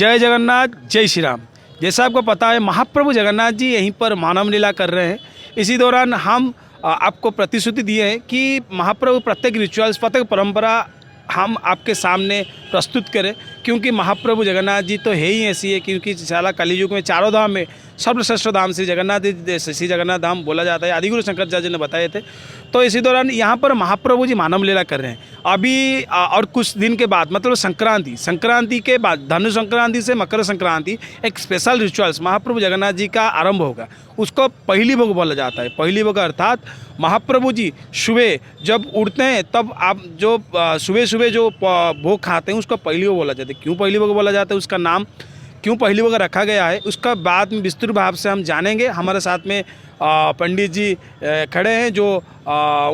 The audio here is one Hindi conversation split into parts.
जय जगन्नाथ, जय श्री राम। जैसा आपको पता है, महाप्रभु जगन्नाथ जी यहीं पर मानव लीला कर रहे हैं। इसी दौरान हम आपको प्रतिश्रुति दिए हैं कि महाप्रभु प्रत्येक रिचुअल्स, प्रत्येक परंपरा हम आपके सामने प्रस्तुत करें, क्योंकि महाप्रभु जगन्नाथ जी तो है ही ऐसी है। क्योंकि साला कलियुग में चारों धाम में सर्वश्रेष्ठ धाम श्री जगन्नाथ धाम बोला जाता है, आदिगुरु शंकराचार्य जी ने बताए थे। तो इसी दौरान यहाँ पर महाप्रभु जी मानव लीला कर रहे हैं। अभी और कुछ दिन के बाद, मतलब संक्रांति के बाद, धनु संक्रांति से मकर संक्रांति, एक स्पेशल रिचुअल्स महाप्रभु जगन्नाथ जी का आरंभ होगा। उसको पहली भोग बोला जाता है। पहली भोग अर्थात महाप्रभु जी सुबह जब उठते हैं तब आप जो सुबह सुबह जो भोग खाते हैं उसको पहली भोग बोला जाता है। क्यों पहली भोग बोला जाता है, उसका नाम क्यों पहली भोग रखा गया है, उसका बाद में विस्तृत भाव से हम जानेंगे। हमारे साथ में पंडित जी खड़े हैं, जो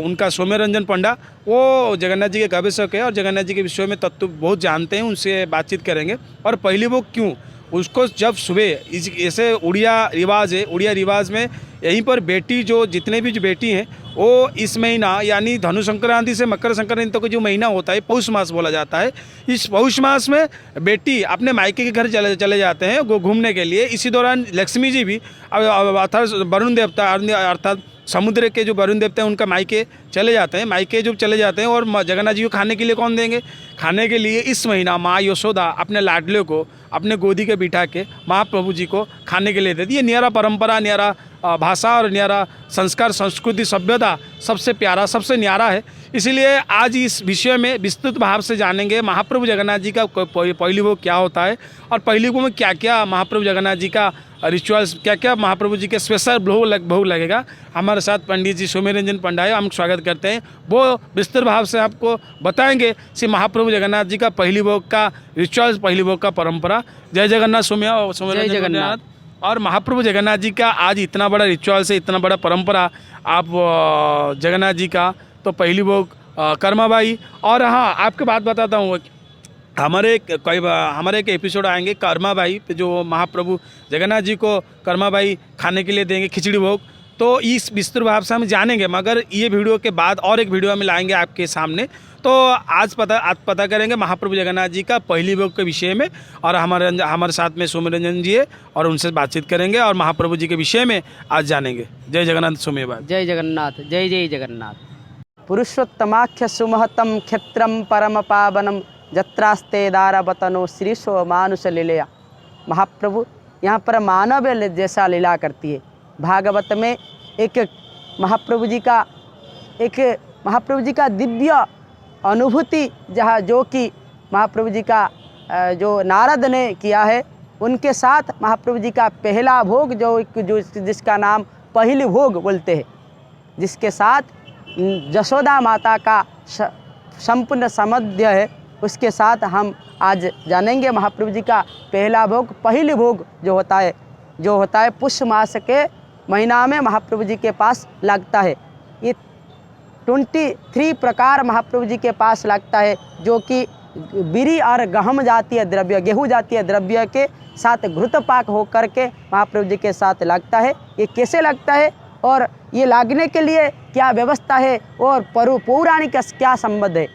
उनका सौम्य रंजन पंडा, वो जगन्नाथ जी के गवेषक है और जगन्नाथ जी के विषय में तत्व बहुत जानते हैं। उनसे बातचीत करेंगे। और पहली भोग क्यों, उसको जब सुबह ऐसे उड़िया रिवाज में यहीं पर बेटी, जो जितने भी जो बेटी हैं, वो इस महीना यानी धनु संक्रांति से मकर संक्रांति तक जो महीना होता है, पौष मास बोला जाता है। इस पौष मास में बेटी अपने मायके के घर चले जाते हैं घूमने के लिए। इसी दौरान लक्ष्मी जी भी अर्थात वरुण देवता अर्थात समुद्र के जो वरुण देवता हैं उनका मायके चले जाते हैं। मायके जब चले जाते हैं और जगन्नाथ जी को खाने के लिए कौन देंगे, खाने के लिए इस महीना माँ यशोदा अपने लाडले को अपने गोदी के बिठा के महाप्रभु जी को खाने के लिए देती है। ये न्यारा परंपरा, न्यारा भाषा और न्यारा संस्कार, संस्कृति, सभ्यता सबसे प्यारा, सबसे न्यारा है। इसीलिए आज इस विषय में विस्तृत भाव से जानेंगे महाप्रभु जगन्नाथ जी का पहली भोग क्या होता है और पहली भोग में क्या क्या महाप्रभु जगन्नाथ जी का रिचुअल्स, क्या क्या महाप्रभु जी के स्पेशल भोग लगेगा। हमारे साथ पंडित जी सौम्य रंजन पंडा है, हम स्वागत करते हैं। वो विस्तृत भाव से आपको बताएंगे कि महाप्रभु जगन्नाथ जी का पहली भोग का रिचुअल्स, पहली भोग का परंपरा। जय जगन्नाथ सौम्य जगन्नाथ। और महाप्रभु जगन्नाथ जी का आज इतना बड़ा रिचुअल्स है, इतना बड़ा परंपरा आप जगन्नाथ जी का, तो पहली भोग कर्माबाई। और हाँ, आपको बात बताता हूँ, हमारे एक एपिसोड आएंगे कर्माबाई पे, जो महाप्रभु जगन्नाथ जी को कर्माबाई खाने के लिए देंगे खिचड़ी भोग। तो इस विस्तृत भाव से हम जानेंगे, मगर ये वीडियो के बाद और एक वीडियो हम लाएंगे आपके सामने। तो आज पता करेंगे महाप्रभु जगन्नाथ जी का पहली भोग के विषय में। और हमारे साथ में सौम्य रंजन जी है और उनसे बातचीत करेंगे और महाप्रभु जी के विषय में आज जानेंगे। जय जगन्नाथ सौम्य भाई। जय जगन्नाथ, जय जय जगन्नाथ। पुरुषोत्तमाख्य सुमहतम क्षेत्रम परम पावनम जत्रास्ते दारवतनो श्रीशो मानुष लीलया। महाप्रभु यहाँ पर मानव जैसा लीला करती है। भागवत में एक महाप्रभु जी का दिव्य अनुभूति जो कि महाप्रभु जी का जो नारद ने किया है, उनके साथ महाप्रभु जी का पहला भोग जो जिसका नाम पहली भोग बोलते हैं, जिसके साथ यशोदा माता का संपूर्ण संबंध है, उसके साथ हम आज जानेंगे महाप्रभु जी का पहला भोग, पहली भोग जो होता है पुष्य मास के महीना में महाप्रभु जी के पास लगता है। ये 23 प्रकार महाप्रभु जी के पास लगता है, जो कि बिरी और गेहूँ जातीय द्रव्य के साथ घृतपाक होकर के महाप्रभु जी के साथ लगता है। ये कैसे लगता है और ये लगने के लिए क्या व्यवस्था है और पौराणिक क्या संबंध है।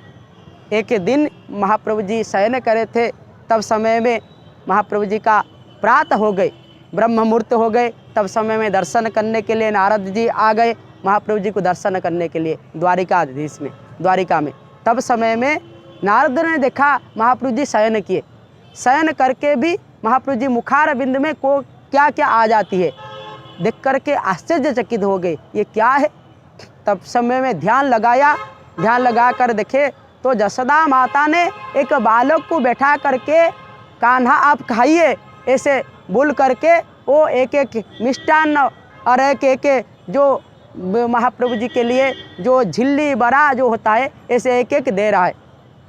एक दिन महाप्रभु जी शयन करे थे, तब समय में महाप्रभु जी का प्रातः हो गए, ब्रह्म मुहूर्त हो गए। तब समय में दर्शन करने के लिए नारद जी आ गए महाप्रभु जी को दर्शन करने के लिए द्वारिका में। तब समय में नारद ने देखा महाप्रभु जी शयन किए, शयन करके भी महाप्रभु जी मुखार बिंद में को क्या क्या आ जाती है, देख करके आश्चर्यचकित हो गए, ये क्या है। तब समय में ध्यान लगा कर देखे तो यशोदा माता ने एक बालक को बैठा करके, कान्हा आप खाइए ऐसे बोल करके, वो एक एक मिष्टान्न और एक एक जो महाप्रभु जी के लिए जो झिल्ली बड़ा जो होता है, ऐसे एक एक दे रहा है।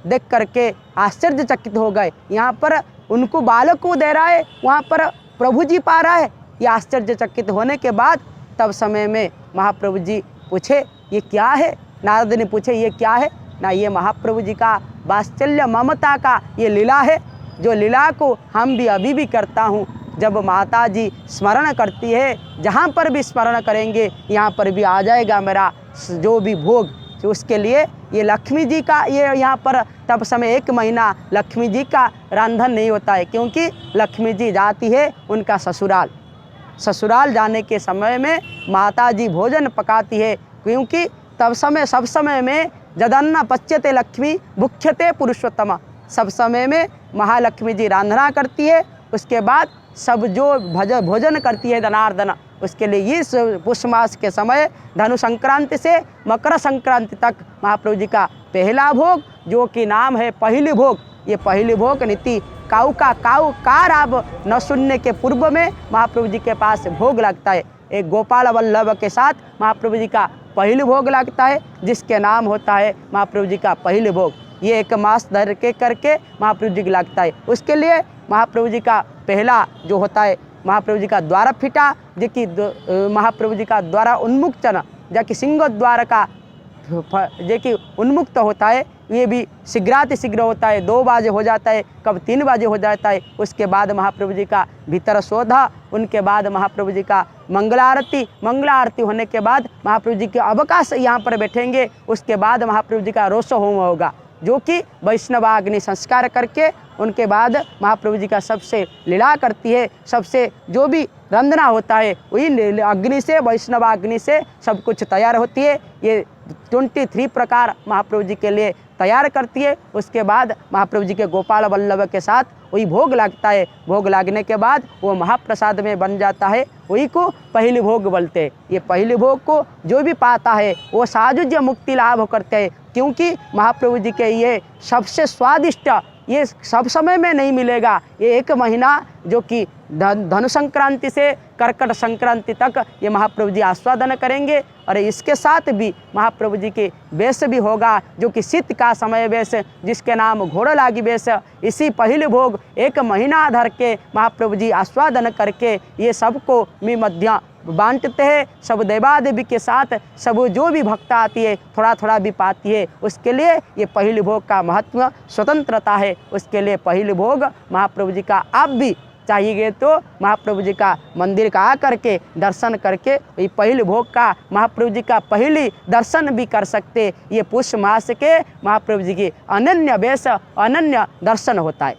देख करके आश्चर्यचकित हो गए। यहाँ पर उनको बालक को दे रहा है, वहाँ पर प्रभु जी पा रहा है। ये आश्चर्यचकित होने के बाद तब समय में महाप्रभु जी पूछे ये क्या है, नारद ने पूछे ये क्या है ना, ये महाप्रभु जी का वात्सल्य ममता का ये लीला है, जो लीला को हम भी अभी भी करता हूँ। जब माता जी स्मरण करती है, जहाँ पर भी स्मरण करेंगे यहाँ पर भी आ जाएगा मेरा जो भी भोग। तो उसके लिए ये लक्ष्मी जी का, ये यहाँ पर तब समय 1 महीना लक्ष्मी जी का रंधन नहीं होता है, क्योंकि लक्ष्मी जी जाती है उनका ससुराल। ससुराल जाने के समय में माता जी भोजन पकाती है, क्योंकि तब समय सब समय में जदन्ना पच्यते लक्ष्मी भुक्ष्यते पुरुषोत्तम, सब समय में महालक्ष्मी जी रांधना करती है, उसके बाद सब जो भोजन करती है धनार्दन। उसके लिए इस पुष मास के समय धनु संक्रांति से मकर संक्रांति तक महाप्रभु जी का पहला भोग, जो कि नाम है पहली भोग, ये पहली भोग नीति काऊ का काऊ कार आप न सुनने के पूर्व में महाप्रभु जी के पास भोग लगता है। एक गोपाल वल्लभ के साथ महाप्रभु जी का पहली भोग लगता है, जिसके नाम होता है महाप्रभु जी का पहली भोग। ये 1 मास धर के करके महाप्रभु जी को लगता है। उसके लिए महाप्रभु जी का पहला जो होता है महाप्रभु जी का द्वार फिटा, जो कि महाप्रभु जी का द्वारा उन्मुक्तन, जो कि सिंह द्वार का जो कि उन्मुक्त होता है, ये भी शीघ्रातिशीघ्र होता है। 2 बजे हो जाता है, कब 3 बजे हो जाता है। उसके बाद महाप्रभु जी का भीतर शोधा, उनके बाद महाप्रभु जी का मंगलारती होने के बाद महाप्रभु जी के अवकाश यहाँ पर बैठेंगे। उसके बाद महाप्रभु जी का रोष होम होगा, जो कि वैष्णवाग्नि संस्कार करके उनके बाद महाप्रभु जी का सबसे लीला करती है। सबसे जो भी रंधना होता है वही अग्नि से, वैष्णवाग्नि से सब कुछ तैयार होती है। ये 23 प्रकार महाप्रभु जी के लिए तैयार करती है। उसके बाद महाप्रभु जी के गोपाल वल्लभ के साथ वही भोग लगता है। भोग लगने के बाद वो महाप्रसाद में बन जाता है, वही को पहली भोग बोलते हैं। ये पहली भोग को जो भी पाता है वो साजुज्य मुक्ति लाभ करते हैं, क्योंकि महाप्रभु जी के ये सबसे स्वादिष्ट, ये सब समय में नहीं मिलेगा। ये 1 महीना जो कि धनु संक्रांति से कर्कट संक्रांति तक ये महाप्रभु जी आस्वादन करेंगे। और इसके साथ भी महाप्रभु जी के वेश भी होगा, जो कि शीत का समय वेश, जिसके नाम घोड़लागी वेश। इसी पहले भोग 1 महीना धर के महाप्रभु जी आस्वादन करके ये सबको मी मध्य बांटते हैं। सब देवादेवी के साथ सब जो भी भक्त आती है थोड़ा थोड़ा भी पाती है। उसके लिए ये पहले भोग का महत्व स्वतंत्रता है। उसके लिए पहले भोग महाप्रभु जी का आप भी चाहिए तो महाप्रभु जी का मंदिर का आकर के दर्शन करके ये पहले भोग का महाप्रभु जी का पहली दर्शन भी कर सकते। ये पुष मास के महाप्रभु जी की अनन्य वेश, अनन्य दर्शन होता है।